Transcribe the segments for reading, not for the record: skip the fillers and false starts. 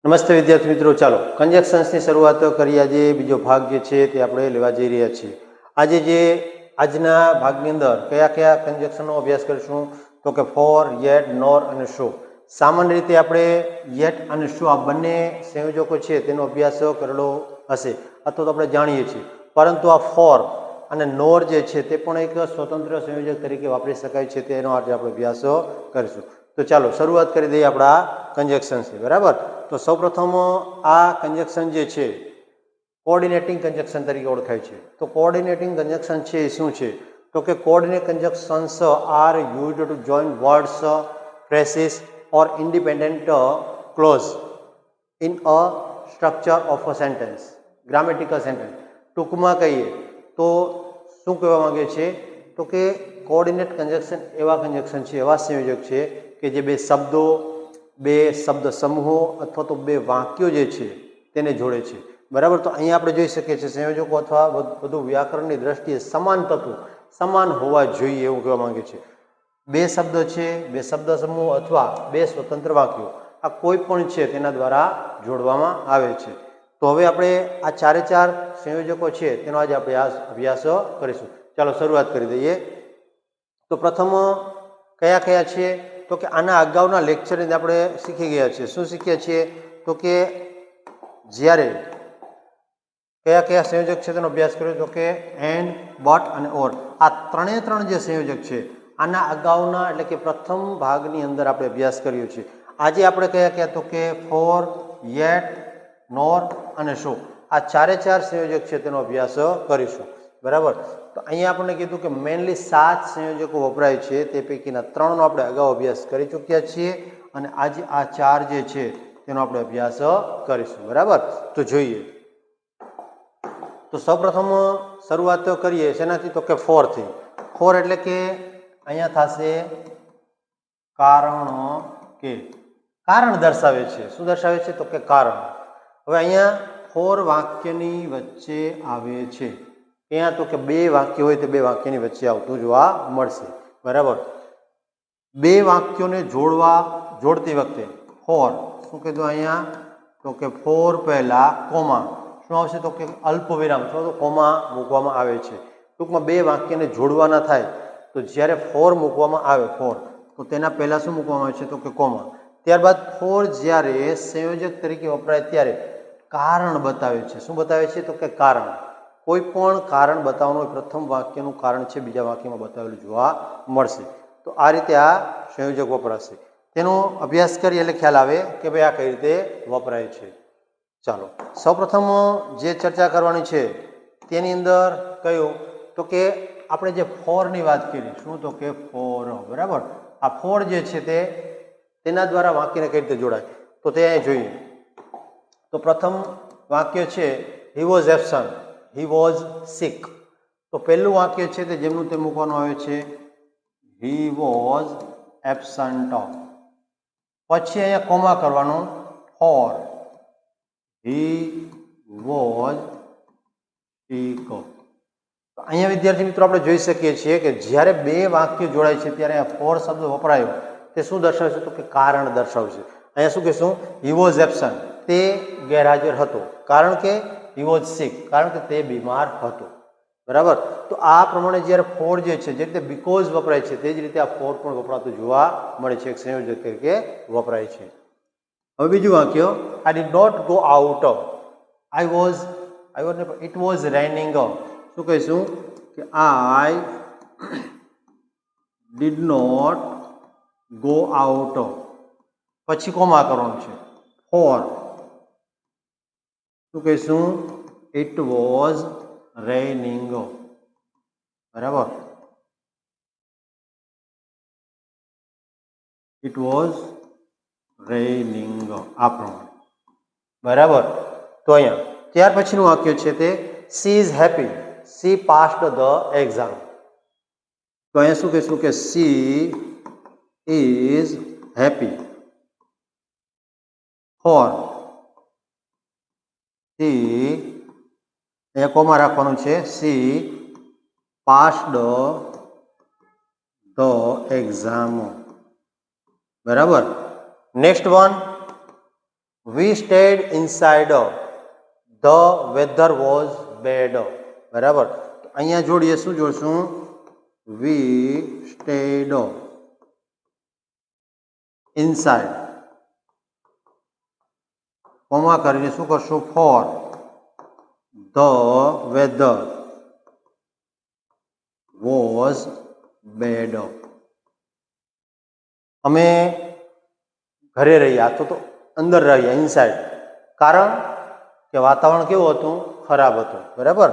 નમસ્તે વિદ્યાર્થી મિત્રો, ચાલો કન્જક્શન્સની શરૂઆત કરીએ। આજે બીજો ભાગ જે છે તે આપણે લેવા જઈ રહ્યા છીએ। આજના ભાગની અંદર કયા કયા કન્જક્શનનો અભ્યાસ કરીશું તો કે ફોર, યેટ, નોર અને શો। સામાન્ય રીતે આપણે યેટ અને શો આ બંને સંયોજકો છે તેનો અભ્યાસ કરેલો હશે અથવા તો આપણે જાણીએ છીએ, પરંતુ આ ફોર અને નોર જે છે તે પણ એક સ્વતંત્ર સંયોજક તરીકે વાપરી શકાય છે, તેનો આજે આપણે અભ્યાસ કરીશું। તો ચાલો શરૂઆત કરી દઈએ આપણા કન્જક્શનથી, બરાબર। તો સૌપ્રથમ આ કન્જક્શન જે છે કોઓર્ડિનેટિંગ કન્જક્શન તરીકે ઓળખાય છે। તો કોઓર્ડિનેટિંગ કન્જક્શન છે એ શું છે તો કે coordinate conjunctions are used to join words, phrases or independent clause in a structure of a sentence, grammatical sentence. ટૂંકમાં કહીએ તો શું કહેવા માંગે છે તો કે કોઓર્ડિનેટ કન્જક્શન એવા કન્જક્શન છે, એવા સંયોજક છે કે જે બે શબ્દો, બે શબ્દ સમૂહો અથવા તો બે વાક્યો જે છે તેને જોડે છે, બરાબર। તો અહીંયા આપણે જોઈ શકીએ છીએ સંયોજકો અથવા વધુ વ્યાકરણની દ્રષ્ટિએ સમાન તત્વો સમાન હોવા જોઈએ એવું કહેવા માંગે છે। બે શબ્દ છે, બે શબ્દ સમૂહ અથવા બે સ્વતંત્ર વાક્યો, આ કોઈ પણ છે તેના દ્વારા જોડવામાં આવે છે। તો હવે આપણે આ ચારે ચાર સંયોજકો છે તેનો આજે આપણે અભ્યાસ કરીશું। ચાલો શરૂઆત કરી દઈએ। તો પ્રથમ કયા કયા છે તો કે આના અગાઉના લેક્ચરની અંદર આપણે શીખી ગયા છીએ। શું શીખ્યા છીએ તો કે જ્યારે કયા કયા સંયોજક છે તેનો અભ્યાસ કર્યો તો કે એન્ડ, બટ અને ઓર, આ ત્રણ જે સંયોજક છે આના અગાઉના એટલે કે પ્રથમ ભાગની અંદર આપણે અભ્યાસ કર્યો છે। આજે આપણે કયા કયા તો કે ફોર, યેટ, નોર અને શો, આ ચારે ચાર સંયોજક છે તેનો અભ્યાસ કરીશું, બરાબર। તો અહીંયા આપણને કીધું કે મેઇનલી 7 સંયોજકો વપરાય છે, તે પૈકીના 3નો આપણે અગાઉ અભ્યાસ કરી ચૂક્યા છીએ અને આજે આ 4 જે છે તેનો આપણે અભ્યાસ કરીશું, બરાબર। તો જોઈએ, તો સૌપ્રથમ શરૂઆત કરીએ શેનાથી તો કે ફોરથી। ફોર એટલે કે અહીંયા થશે કારણ કે, કારણ દર્શાવે છે। શું દર્શાવે છે તો કે કારણ। હવે અહીંયા ફોર વાક્યની વચ્ચે આવે છે, ત્યાં તો કે બે વાક્ય હોય તો બે વાક્યની વચ્ચે આવતું જોવા મળશે, બરાબર। બે વાક્યોને જોડતી વખતે ફોર શું કીધું અહીંયા તો કે ફોર પહેલા કોમા શું આવશે તો કે અલ્પ વિરામ અથવા તો કોમા મૂકવામાં આવે છે। ટૂંકમાં બે વાક્યને જોડવાના થાય તો જ્યારે ફોર મૂકવામાં આવે ફોર તો તેના પહેલા શું મૂકવામાં આવે છે તો કે કોમા। ત્યારબાદ ફોર જ્યારે સંયોજક તરીકે વપરાય ત્યારે કારણ બતાવે છે। શું બતાવે છે તો કે કારણ। કોઈ પણ કારણ બતાવવાનું હોય, પ્રથમ વાક્યનું કારણ છે બીજા વાક્યમાં બતાવેલું જોવા મળશે। તો આ રીતે આ સંયોજક વપરાશે, તેનો અભ્યાસ કરીએ એટલે ખ્યાલ આવે કે ભાઈ આ કઈ રીતે વપરાય છે। ચાલો સૌપ્રથમ જે ચર્ચા કરવાની છે તેની અંદર કયું તો કે આપણે જે ફોરની વાત કરી, શું તો કે ફોર, બરાબર। આ ફોર જે છે તેના દ્વારા વાક્યને કઈ રીતે જોડાય તો તે અહીં જોઈએ। તો પ્રથમ વાક્ય છે he was absent, he was sick. તો પહેલું વાક્ય છે તે જેમનું તે મૂકવાનું આવે છે હી વોઝ એબ્સન્ટ, પછી અહીંયા કોમા કરવાનું ફોર હી વોઝ સિક। તો અહીંયા વિદ્યાર્થી મિત્રો આપણે જોઈ શકીએ છીએ કે જ્યારે બે વાક્યો જોડાય છે ત્યારે આ ફોર શબ્દ વપરાયો તે શું દર્શાવે છે તો કે કારણ દર્શાવશે। અહીંયા શું કહીશું હી વોઝ એબ્સન્ટ, તે ગેરહાજર હતો, કારણ કે હી વોઝ સિક, કારણ કે તે બીમાર હતો, બરાબર। તો આ પ્રમાણે જ્યારે ફોર જે છે જે રીતે બીકોઝ વપરાય છે તે જ રીતે આ ફોર પણ વપરાતું જોવા મળે છે, એક સંયોજક તરીકે વપરાય છે। હવે બીજું વાક્ય I did not go out, it was raining. શું કહીશું કે I did not go out, પછી કોમા કરવાનું છે ફોર શું કહીશું ઇટ વોઝ રેનિંગ, બરાબર। ઇટ વોઝ રેનિંગ આ પ્રમાણે, બરાબર। તો અહીંયા ત્યાર પછીનું વાક્ય છે તે she is happy, she passed the exam. તો અહીંયા શું કહીશું કે she is happy for she, અહીંયા કોમા રાખવાનું છે, સી પાસ્ડ ધ એક્ઝામ, બરાબર। Next one we stayed inside, the weather was bad. બરાબર, અહીંયા જોડીએ, શું જોડશું? વી સ્ટેડ ઇનસાઇડ, કોમા કરીને શું કરશું? For the weather was bad. અમે ઘરે રહ્યા, તો અંદર રહ્યા, ઇનસાઇડ, કારણ કે વાતાવરણ કેવું હતું? ખરાબ હતું. બરાબર,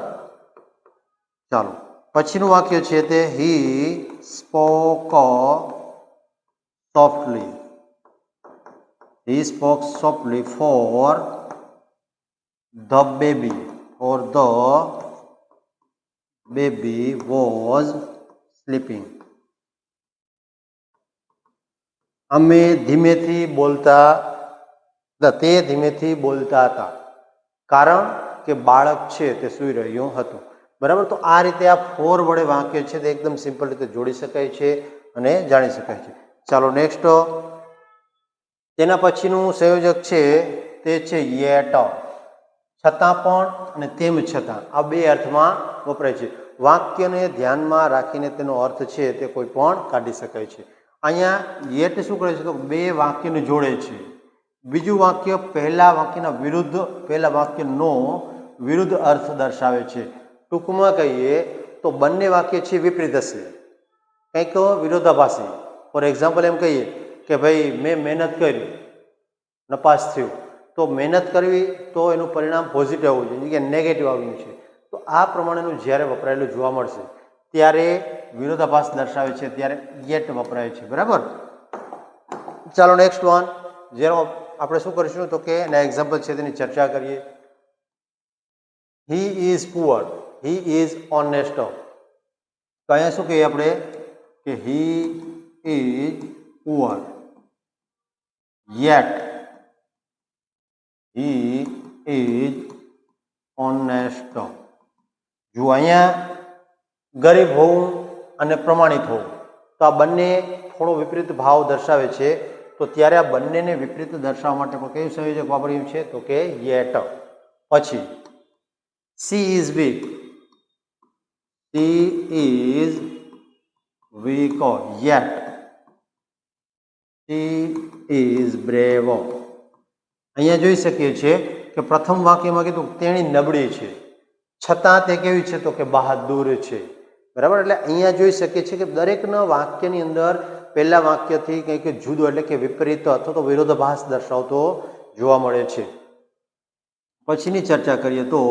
ચાલો પછીનું વાક્ય છે તે હી spoke softly. He spoke softly for the baby, or the baby was sleeping. અમે ધીમેથી બોલતા હતા, તે ધીમેથી બોલતા હતા, કારણ કે બાળક છે તે સૂઈ રહ્યું હતું. બરાબર, તો આ રીતે આ ફોર વડે વાક્ય છે તે એકદમ સિમ્પલ રીતે જોડી શકાય છે અને જાણી શકાય છે. ચાલો નેક્સ્ટ, તેના પછીનું સંયોજક છે તે છે યેટ. છતાં પણ અને તેમ છતાં, આ બે અર્થમાં વપરાય છે. વાક્યને ધ્યાનમાં રાખીને તેનો અર્થ છે તે કોઈ પણ કાઢી શકાય છે. અહીંયા યેટ શું કરે છે? તો બે વાક્યને જોડે છે. બીજું વાક્ય પહેલા વાક્યના વિરુદ્ધ, પહેલા વાક્યનો વિરુદ્ધ અર્થ દર્શાવે છે. ટૂંકમાં કહીએ તો બંને વાક્ય છે વિપરીત હશે, કંઈક વિરોધાભાસી. ફોર એક્ઝામ્પલ એમ કહીએ કે ભાઈ મેં મહેનત કરી, નપાસ થયું, તો મહેનત કરવી તો એનું પરિણામ પોઝિટિવ આવવું જોઈએ કે નેગેટિવ આવ્યું છે. તો આ પ્રમાણેનું જ્યારે વપરાયેલું જોવા મળશે ત્યારે વિરોધાભાસ દર્શાવે છે, ત્યારે યેટ વપરાય છે. બરાબર, ચાલો નેક્સ્ટ વન, જેનો આપણે શું કરીશું તો કે એના એક્ઝામ્પલ છે તેની ચર્ચા કરીએ. He is poor, he is honest. તો અહીંયા શું કહીએ આપણે કે he is poor yet he is honest. જો અહીંયા ગરીબ હોવું અને પ્રમાણિત હોવું, તો આ બંને થોડો વિપરીત ભાવ દર્શાવે છે. તો ત્યારે આ બંનેને વિપરીત દર્શાવવા માટે પણ કયું સંયોજક વાપર્યું છે તો કે yet. પછી she is weak, she is weak yet she is brave. અહીંયા જોઈ શકીએ છીએ કે પ્રથમ વાક્યમાં કીધું તેણી નબળી છે, છતાં તે કેવી છે તો કે બહાદુર છે. બરાબર, એટલે અહીંયા જોઈ શકીએ છીએ કે દરેકના વાક્યની અંદર પહેલા વાક્યથી કંઈક જુદો એટલે કે વિપરીત અથવા તો વિરોધાભાસ દર્શાવતો જોવા મળે છે. પછીની ચર્ચા કરીએ તો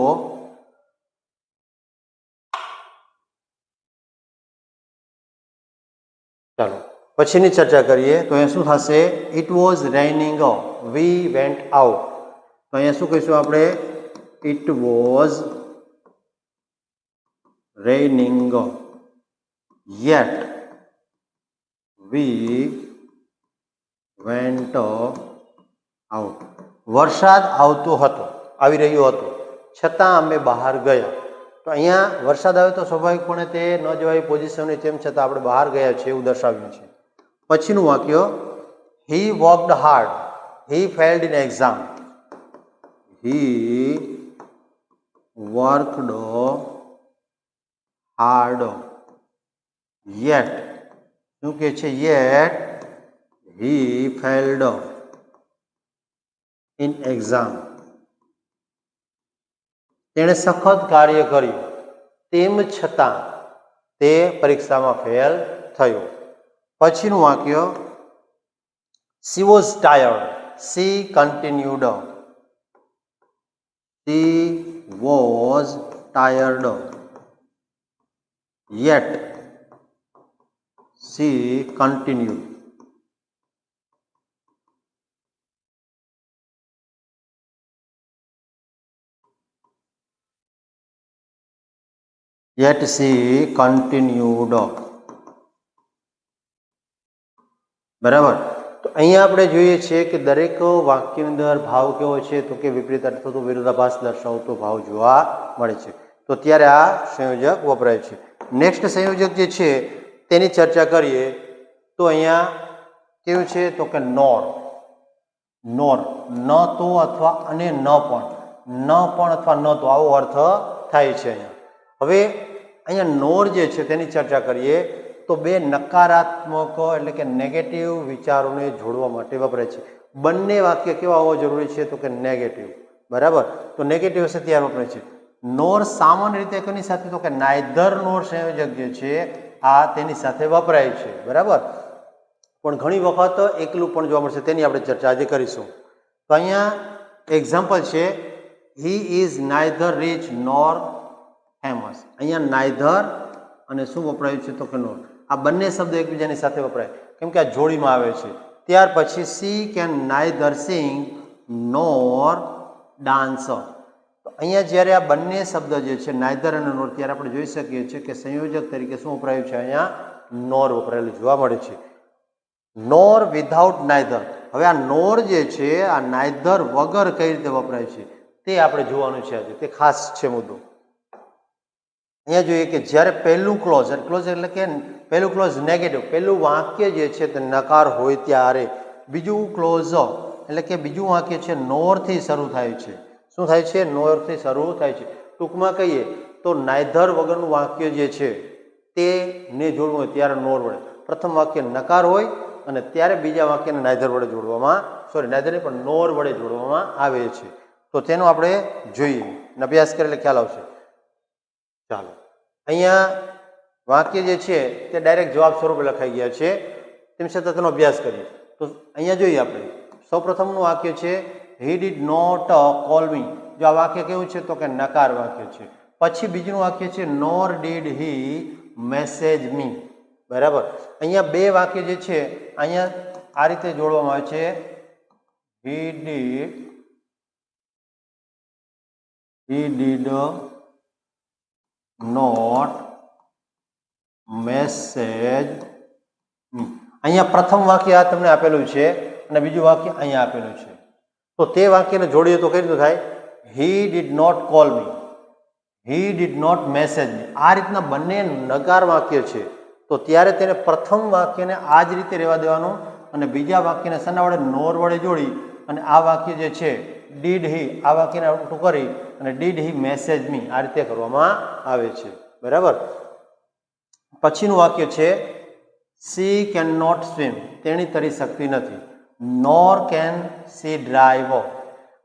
ચાલો પછીની ચર્ચા કરીએ તો અહીંયા શું થશે? It was રેઇનિંગ, we went out. તો અહીંયા શું કહીશું આપણે? It was રેઇનિંગ yet we went out. વરસાદ આવતો હતો, આવી રહ્યો હતો, છતાં અમે બહાર ગયા. તો અહીંયા વરસાદ આવે તો સ્વાભાવિકપણે તે ન જવાય પોઝિશનની, તેમ છતાં આપણે બહાર ગયા છે એવું દર્શાવ્યું છે. પછીનું વાક્ય he worked hard, he failed in exam. He worked hard yet, શું કે છે? Yet he failed in exam. તેણે સખત કાર્ય કર્યું, તેમ છતાં તે પરીક્ષામાં ફેલ થયો. પછીનું વાક્ય she was tired, she continued. she was tired yet she continued. Yet she continued. બરાબર, તો અહીંયા આપણે જોઈએ છીએ કે દરેક વાક્યની અંદર ભાવ કેવો છે તો કે વિપરીત અથવા તો વિરોધાભાસ દર્શાવતો ભાવ જોવા મળે છે. તો ત્યારે આ સંયોજક વપરાય છે. નેક્સ્ટ સંયોજક જે છે તેની ચર્ચા કરીએ તો અહીંયા કેવું છે તો કે નોર. નોર, ન તો અથવા અને ન પણ અથવા ન તો આવો અર્થ થાય છે અહીંયા. હવે અહીંયા નોર જે છે તેની ચર્ચા કરીએ તો બે નકારાત્મક એટલે કે નેગેટિવ વિચારોને જોડવા માટે વપરાય છે. બંને વાક્ય કેવા હોવા જરૂરી છે તો કે નેગેટિવ. બરાબર, તો નેગેટિવ હશે ત્યારે વપરાય છે. નોર સામાન્ય રીતે કોની સાથે તો કે નાઇધર નોર સંયોજક જે છે આ તેની સાથે વપરાય છે. બરાબર, પણ ઘણી વખત એકલું પણ જોવા મળશે, તેની આપણે ચર્ચા આજે કરીશું. તો અહીંયા એક્ઝામ્પલ છે, he is neither rich nor famous. અહીંયા નાઇધર અને શું વપરાયું છે તો કે નોર. આ બંને શબ્દ એકબીજાની સાથે વપરાય કેમ કે આ જોડીમાં આવે છે. ત્યાર પછી she can neither sing nor dance. તો અહીંયા જ્યારે આ બંને શબ્દ જે છે નાઇધર અને નોર, ત્યારે આપણે જોઈ શકીએ છીએ કે સંયોજક તરીકે શું વપરાયું છે, અહીંયા નોર વપરાયેલું જોવા મળે છે. નોર વિધાઉટ નાઇધર. હવે આ નોર જે છે આ નાઇધર વગર કઈ રીતે વપરાય છે તે આપણે જોવાનું છે આજે, તે ખાસ છે મુદ્દો. અહીંયા જોઈએ કે જ્યારે પહેલું ક્લોઝ એટલે કે પહેલું ક્લોઝ નેગેટિવ, પહેલું વાક્ય જે છે તે નકાર હોય ત્યારે બીજું ક્લોઝ એટલે કે બીજું વાક્ય છે નોરથી શરૂ થાય છે. શું થાય છે? નોરથી શરૂ થાય છે. ટૂંકમાં કહીએ તો નાઇધર વગરનું વાક્ય જે છે તેને જોડવું હોય ત્યારે નોર વડે, પ્રથમ વાક્ય નકાર હોય અને ત્યારે બીજા વાક્યને નાઇધર વડે જોડવામાં, નાઇધર નહીં પણ નોર વડે જોડવામાં આવે છે. તો તેનો આપણે જોઈએ, અભ્યાસ કરીએ એટલે ખ્યાલ આવશે. ચાલો, અહીંયા વાક્ય જે છે તે ડાયરેક્ટ જવાબ સ્વરૂપે લખાઈ ગયા છે, તેમ છતાં તેનો અભ્યાસ કરીએ. તો અહીંયા જોઈએ આપણે સૌપ્રથમનું વાક્ય છે he did not call me. જો આ વાક્ય કેવું છે તો કે નકાર વાક્ય છે. પછી બીજું વાક્ય છે નોર ડીડ હી મેસેજ મી. બરાબર, અહીંયા બે વાક્ય જે છે અહીંયા આ રીતે જોડવામાં આવે છે, હી ડીડ નોટ મેસેજ મી. અહીંયા પ્રથમ વાક્ય આ તમને આપેલું છે અને બીજું વાક્ય અહીંયા આપેલું છે. તો તે વાક્યને જોડીએ તો કઈ રીતે થાય? He did not call me, he did not message me. આ રીતના બંને નકાર વાક્ય છે તો ત્યારે તેને પ્રથમ વાક્યને આ જ રીતે રહેવા દેવાનું અને બીજા વાક્યને શેના વડે? નોર વડે જોડી અને આ વાક્ય જે છે ડીડ હી, આ વાક્યને ઉલટું કરી અને ડીડ હી મેસેજ મી આ રીતે કરવામાં આવે છે. બરાબર, પછીનું વાક્ય છે સી કેન નોટ સ્વિમ. તેણી તરી શકતી નથી. નોર કેન સી ડ્રાઈવ.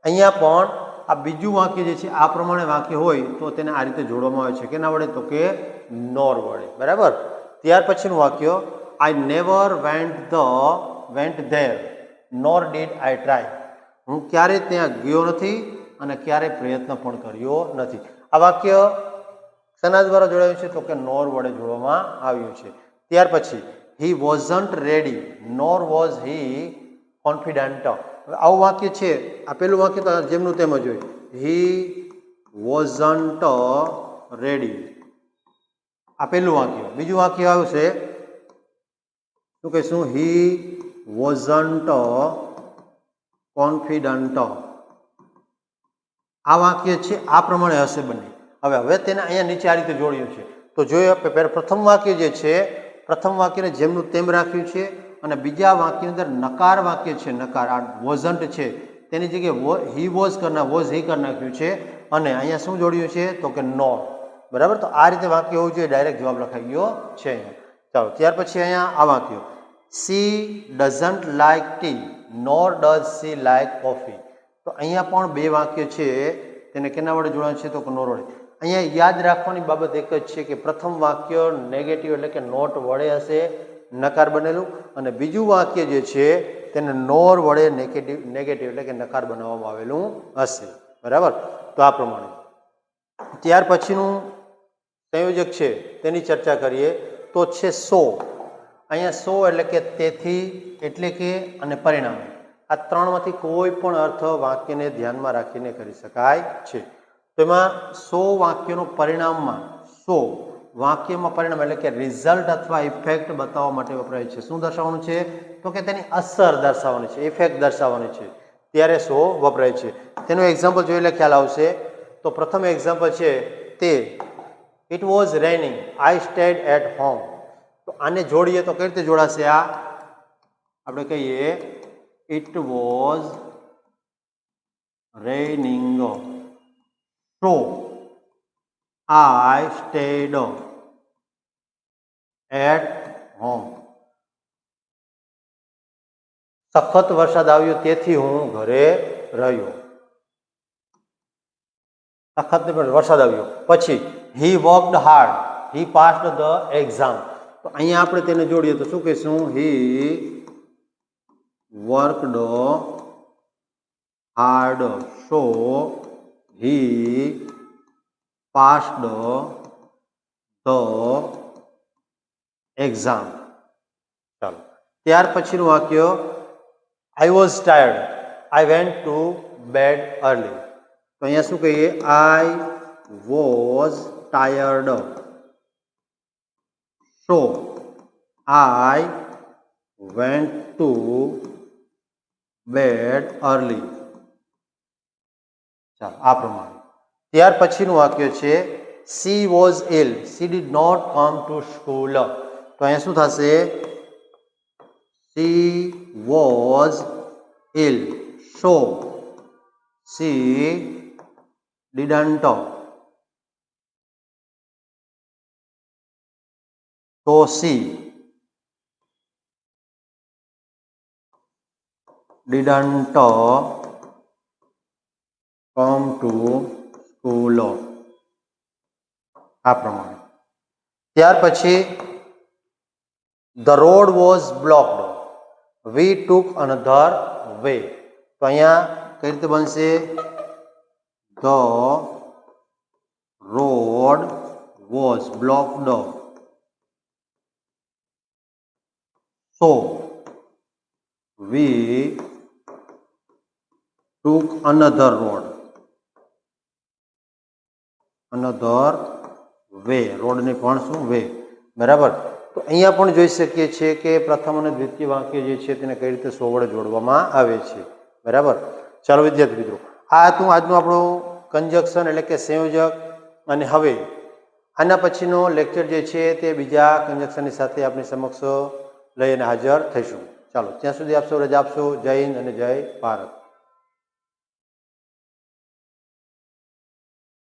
અહીંયા પણ આ બીજું વાક્ય જે છે આ પ્રમાણે વાક્ય હોય તો તેને આ રીતે જોડવામાં આવે છે. કેના વડે? તો કે નોર વડે. બરાબર, ત્યાર પછીનું વાક્ય I never went there nor did I try. હું ક્યારેય ત્યાં ગયો નથી અને ક્યારેય પ્રયત્ન પણ કર્યો નથી. આ વાક્ય શેના દ્વારા જોડાયું છે તો કે નોર વડે જોડવામાં આવ્યું છે. ત્યાર પછી he wasn't ready nor was he confident. આવું વાક્ય છે, આ પેલું વાક્ય તો જેમનું તેમ જ હોય, હી વોઝન્ટ રેડી. આ પેલું વાક્ય. બીજું વાક્ય આવ્યું છે શું કહીશું? હી વોઝન્ટ કોન્ફિડન્ટ. આ વાક્ય છે આ પ્રમાણે હશે બંને. હવે તેને અહીંયા નીચે આ રીતે જોડ્યું છે. તો જોઈએ આપણે પ્રથમ વાક્ય જે છે, પ્રથમ વાક્યને જેમનું તેમ રાખ્યું છે અને બીજા વાક્યની અંદર નકાર વાક્ય છે, નકાર આ વોઝન્ટ છે તેની જગ્યાએ હી વોઝ વોઝ હી કરી નાખ્યું છે અને અહીંયા શું જોડ્યું છે તો કે નોર. બરાબર, તો આ રીતે વાક્ય હોવું જોઈએ, ડાયરેક્ટ જવાબ લખાઈ ગયો છે અહીંયા. ચાલો, ત્યાર પછી અહીંયા આ વાક્ય she doesn't like tea nor does she like coffee. તો અહીંયા પણ બે વાક્ય છે તેને કેના વડે જોડાણ છે તો કે નોર વડે. અહીંયા યાદ રાખવાની બાબત એક જ છે કે પ્રથમ વાક્ય નેગેટિવ એટલે કે નોટ વડે હશે, નકાર બનેલું, અને બીજું વાક્ય જે છે તેને નોર વડે નેગેટિવ એટલે કે નકાર બનાવવામાં આવેલું હશે. બરાબર, તો આ પ્રમાણે. ત્યાર પછીનું સંયોજક છે તેની ચર્ચા કરીએ તો છે સો. અહીંયા સો એટલે કે તેથી, એટલે કે અને પરિણામ. આ ત્રણમાંથી કોઈ પણ અર્થ વાક્યને ધ્યાનમાં રાખીને કરી શકાય છે. તો એમાં સો વાક્યનું પરિણામમાં, સો વાક્યમાં પરિણામ એટલે કે રિઝલ્ટ અથવા ઇફેક્ટ બતાવવા માટે વપરાય છે. શું દર્શાવવાનું છે તો કે તેની અસર દર્શાવવાની છે, ઇફેક્ટ દર્શાવવાની છે, ત્યારે સો વપરાય છે. તેનું એક્ઝામ્પલ જોઈ એટલે ખ્યાલ આવશે. તો પ્રથમ એક્ઝામ્પલ છે તે it was raining I stayed at home. તો આને જોડીએ તો કઈ રીતે જોડાશે? આ આપણે કહીએ it was raining. So I stayed at home. સખત વરસાદ આવ્યો તેથી હું ઘરે રહ્યો. સખત વરસાદ આવ્યો. પછી he worked hard. He passed the exam. તો અહીંયા આપણે તેને જોડીએ તો શું કહીશું? he worked hard. So he passed the exam. ચાલો ત્યાર પછીનું વાક્ય I was tired. I went to bed early. તો અહીંયા શું કહીએ? I was tired. So I went to bed early. ચાલો આ પ્રમાણે. ત્યાર પછીનું વાક્ય છે she was ill. She did not come to school. તો અહીંયા શું થશે? she was ill. So she didn't. So she didn't come to school. આ પ્રમાણે. ત્યાર પછી the road was blocked. We took another way. તો અહીંયા કઈ રીતે બનશે? the road was blocked. So we took another road. Another way. Road ને પણ શું? વે. બરાબર. તો અહીંયા પણ જોઈ શકીએ છીએ કે પ્રથમ અને દ્વિતીય વાક્ય જે છે તેને કઈ રીતે સોવડે જોડવામાં આવે છે. બરાબર. ચાલો વિદ્યાર્થી મિત્રો, આ હતું આજનું આપણું કંજક્શન એટલે કે સંયોજક. અને હવે આના પછીનો લેક્ચર જે છે તે બીજા કંજક્શનની સાથે આપણી સમક્ષ લઈને હાજર થઈશું. ચાલો ત્યાં સુધી આપ સૌ રજા આપશો. જય હિન્દ અને જય ભારત.